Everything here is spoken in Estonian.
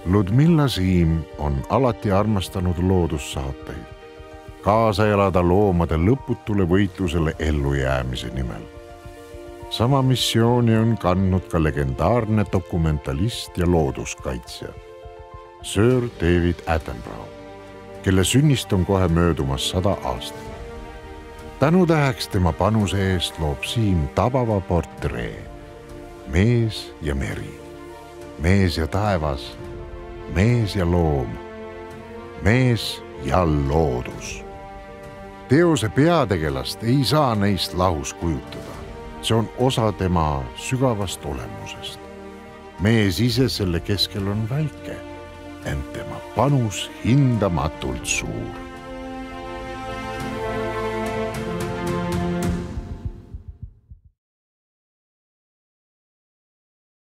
Ludmilla Siim on alati armastanud loodussaateid, kaasa elada loomade lõputule võitlusele ellujäämise nimel. Sama missiooni on kandnud ka legendaarne dokumentalist ja looduskaitsja Sir David Attenborough, kelle sünnist on kohe möödumas 100 aastat. Tänutäheks tema panuse eest loob Siim tabava portree mees ja meri, mees ja taevas, mees ja loom, mees ja loodus. Teose peategelast ei saa neist lahus kujutada. See on osa tema sügavast olemusest. Mees ise selle keskel on väike, ent tema panus hindamatult suur.